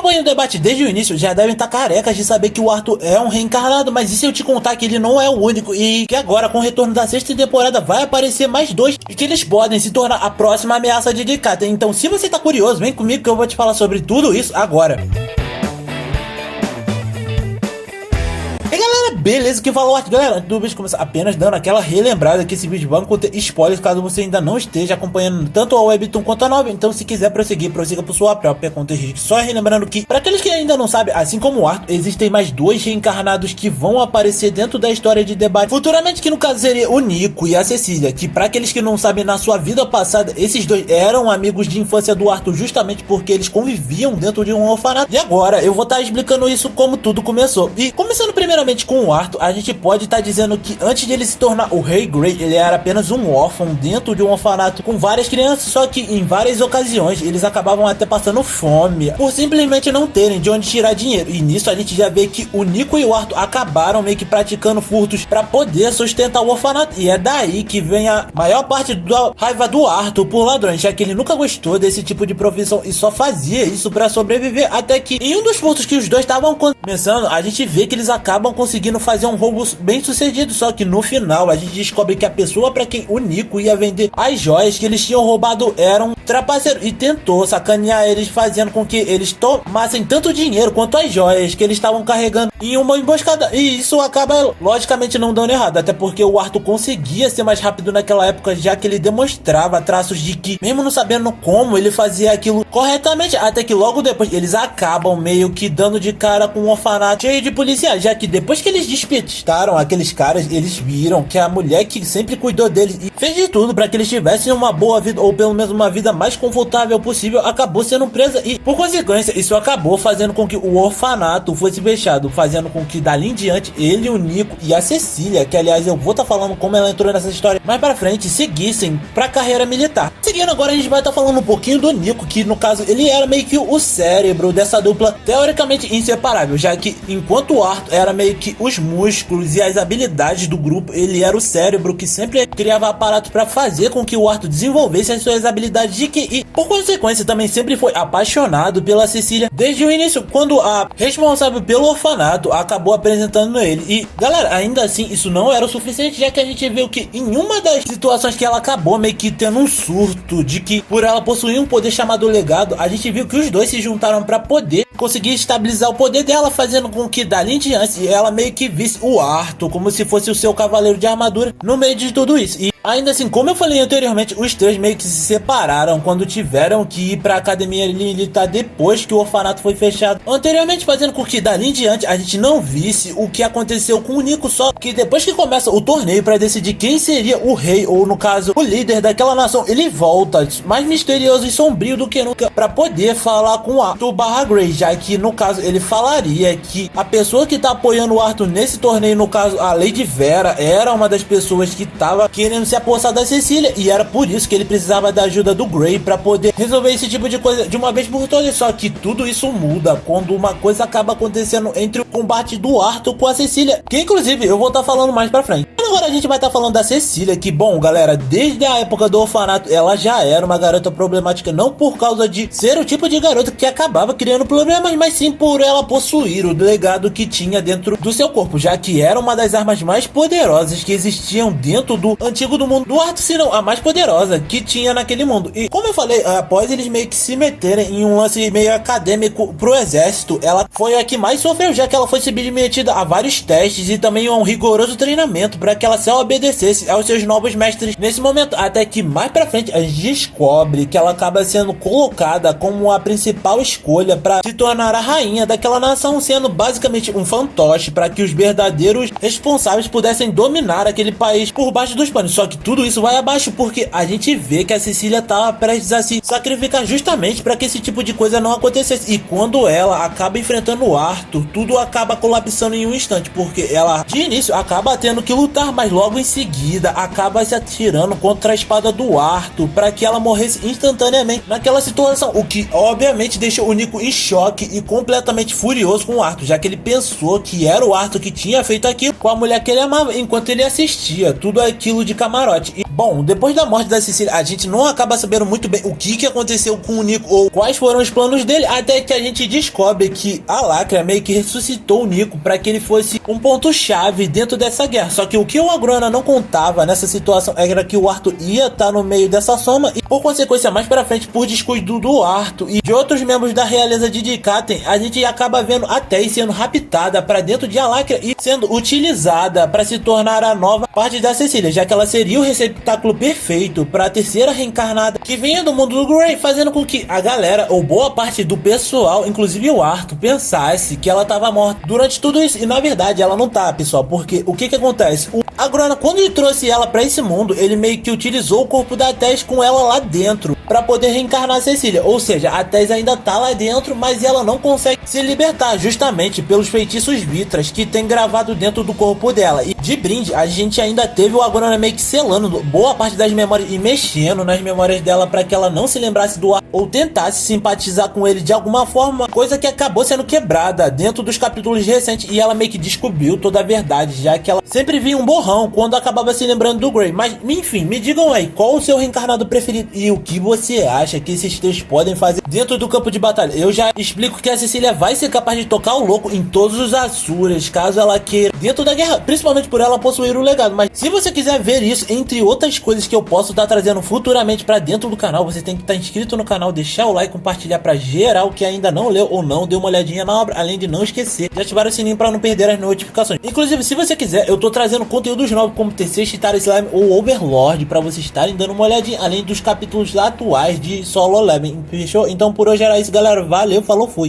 acompanham o debate desde o início já devem estar carecas de saber que o Arthur é um reencarnado, mas e se eu te contar que ele não é o único e que agora com o retorno da sexta temporada vai aparecer mais dois e que eles podem se tornar a próxima ameaça de Decathlon. Então se você tá curioso, vem comigo que eu vou te falar sobre tudo isso agora. E galera, beleza, que falou Arthur. Galera, antes do vídeo começar, apenas dando aquela relembrada que esse vídeo vai conter spoilers caso você ainda não esteja acompanhando tanto a Webtoon quanto a novela. Então se quiser prosseguir, prossiga por sua própria conta de risco. Só relembrando que, para aqueles que ainda não sabem, assim como o Arthur, existem mais dois reencarnados que vão aparecer dentro da história de debate futuramente, que no caso seria o Nico e a Cecília, que para aqueles que não sabem, na sua vida passada, esses dois eram amigos de infância do Arthur justamente porque eles conviviam dentro de um orfanato. E agora eu vou estar explicando isso como tudo começou. E começando primeiramente com o Arthur, a gente pode estar dizendo que antes de ele se tornar o Rei Grey, ele era apenas um órfão dentro de um orfanato com várias crianças, só que em várias ocasiões eles acabavam até passando fome por simplesmente não terem de onde tirar dinheiro. E nisso a gente já vê que o Nico e o Arthur acabaram meio que praticando furtos para poder sustentar o orfanato, e é daí que vem a maior parte da raiva do Arthur por ladrões, já que ele nunca gostou desse tipo de profissão e só fazia isso para sobreviver, até que em um dos furtos que os dois estavam começando, a gente vê que eles acabam conseguindo fazer um roubo bem sucedido, só que no final a gente descobre que a pessoa para quem o Nico ia vender as joias que eles tinham roubado era um trapaceiro e tentou sacanear eles, fazendo com que eles tomassem tanto dinheiro quanto as joias que eles estavam carregando em uma emboscada, e isso acaba logicamente não dando errado, até porque o Arthur conseguia ser mais rápido naquela época, já que ele demonstrava traços de que, mesmo não sabendo como, ele fazia aquilo corretamente, até que logo depois eles acabam meio que dando de cara com um orfanato cheio de policiais, já que depois que eles despistaram aqueles caras, eles viram que a mulher que sempre cuidou deles e fez de tudo para que eles tivessem uma boa vida, ou pelo menos uma vida mais confortável possível, acabou sendo presa, e por consequência isso acabou fazendo com que o orfanato fosse fechado, fazendo com que dali em diante ele, o Nico e a Cecília, que aliás eu vou estar falando como ela entrou nessa história mais pra frente, seguissem pra carreira militar. Seguindo agora, a gente vai estar falando um pouquinho do Nico, que no caso ele era meio que o cérebro dessa dupla teoricamente inseparável, já que enquanto o Arthur era meio que os músculos e as habilidades do grupo, ele era o cérebro que sempre criava aparato para fazer com que o Arthur desenvolvesse as suas habilidades de QI. Por consequência, também sempre foi apaixonado pela Cecília desde o início, quando a responsável pelo orfanato acabou apresentando ele. E galera, ainda assim isso não era o suficiente, já que a gente viu que em uma das situações que ela acabou meio que tendo um surto de que por ela possuir um poder chamado legado, a gente viu que os dois se juntaram para poder conseguir estabilizar o poder dela, fazendo com que dali em diante ela meio que visse o Arthur como se fosse o seu cavaleiro de armadura no meio de tudo isso. E ainda assim, como eu falei anteriormente, os três meio que se separaram quando tiveram que ir pra academia militar depois que o orfanato foi fechado anteriormente, fazendo com que dali em diante a gente não visse o que aconteceu com o Nico, só que depois que começa o torneio para decidir quem seria o rei, ou no caso o líder daquela nação, ele volta mais misterioso e sombrio do que nunca para poder falar com o Arthur /Grey, já que no caso ele falaria que a pessoa que tá apoiando o Arthur nesse torneio, no caso a Lady Vera, era uma das pessoas que tava querendo se apossar da Cecília, e era por isso que ele precisava da ajuda do Grey para poder resolver esse tipo de coisa de uma vez por todas. Só que tudo isso muda quando uma coisa acaba acontecendo entre o combate do Arthur com a Cecília, que inclusive eu vou estar falando mais pra frente. Agora a gente vai estar falando da Cecília, que bom galera, desde a época do orfanato ela já era uma garota problemática, não por causa de ser o tipo de garota que acabava criando problemas, mas sim por ela possuir o legado que tinha dentro do seu corpo, já que era uma das armas mais poderosas que existiam dentro do antigo do mundo do Arthur, se não a mais poderosa que tinha naquele mundo. E como eu falei, após eles meio que se meterem em um lance meio acadêmico pro exército, ela foi a que mais sofreu, já que ela foi submetida a vários testes e também a um rigoroso treinamento para que ela só obedecesse aos seus novos mestres nesse momento, até que mais pra frente a gente descobre que ela acaba sendo colocada como a principal escolha para se tornar a rainha daquela nação, sendo basicamente um fantoche para que os verdadeiros responsáveis pudessem dominar aquele país por baixo dos panos. Só que tudo isso vai abaixo porque a gente vê que a Cecília tava prestes a se sacrificar justamente para que esse tipo de coisa não acontecesse, e quando ela acaba enfrentando o Arthur, tudo acaba colapsando em um instante, porque ela de início acaba tendo que lutar, mas logo em seguida acaba se atirando contra a espada do Arthur para que ela morresse instantaneamente naquela situação, o que obviamente deixou o Nico em choque e completamente furioso com o Arthur, já que ele pensou que era o Arthur que tinha feito aquilo com a mulher que ele amava, enquanto ele assistia tudo aquilo de camarada. camarote. E, bom, depois da morte da Cecília, a gente não acaba sabendo muito bem o que aconteceu com o Nico ou quais foram os planos dele, até que a gente descobre que a Lacra meio que ressuscitou o Nico para que ele fosse um ponto-chave dentro dessa guerra. Só que o que o Agrona não contava nessa situação era que o Arthur ia estar no meio dessa soma e, por consequência, mais pra frente, por descuido do Arthur e de outros membros da realeza de Dikaten, a gente acaba vendo a Tess sendo raptada para dentro de Alakra e sendo utilizada para se tornar a nova parte da Cecília, já que ela seria o receptáculo perfeito para a terceira reencarnada que vinha do mundo do Grey, fazendo com que a galera, ou boa parte do pessoal, inclusive o Arthur, pensasse que ela estava morta durante tudo isso. E na verdade ela não tá, pessoal, porque o que acontece? O Agrona, quando ele trouxe ela para esse mundo, ele meio que utilizou o corpo da Tess com ela lá dentro para poder reencarnar a Cecília. Ou seja, a Tess ainda tá lá dentro, mas ela não consegue se libertar, justamente pelos feitiços Vitras que tem gravado dentro do corpo dela. E de brinde, a gente ainda teve o Agrona meio que selando boa parte das memórias e mexendo nas memórias dela para que ela não se lembrasse do ar ou tentasse simpatizar com ele de alguma forma, coisa que acabou sendo quebrada dentro dos capítulos recentes, e ela meio que descobriu toda a verdade, já que ela sempre via um borrão quando acabava se lembrando do Grey. Mas enfim, me digam aí, qual o seu reencarnado preferido e o que você acha que esses três podem fazer dentro do campo de batalha? Eu já explico que a Cecília vai ser capaz de tocar o louco em todos os Asuras, caso ela queira, dentro da guerra, principalmente por ela possuir o legado. Mas se você quiser ver isso, entre outras coisas que eu posso estar trazendo futuramente para dentro do canal, você tem que estar inscrito no canal, deixar o like, compartilhar para geral que ainda não leu ou não deu uma olhadinha na obra, além de não esquecer de ativar o sininho para não perder as notificações. Inclusive, se você quiser, eu tô trazendo conteúdos novos como TC, Chitara Slime ou Overlord para vocês estarem dando uma olhadinha, além dos capítulos atuais de Solo Leveling, fechou? Então por hoje era isso, galera, valeu, falou, fui!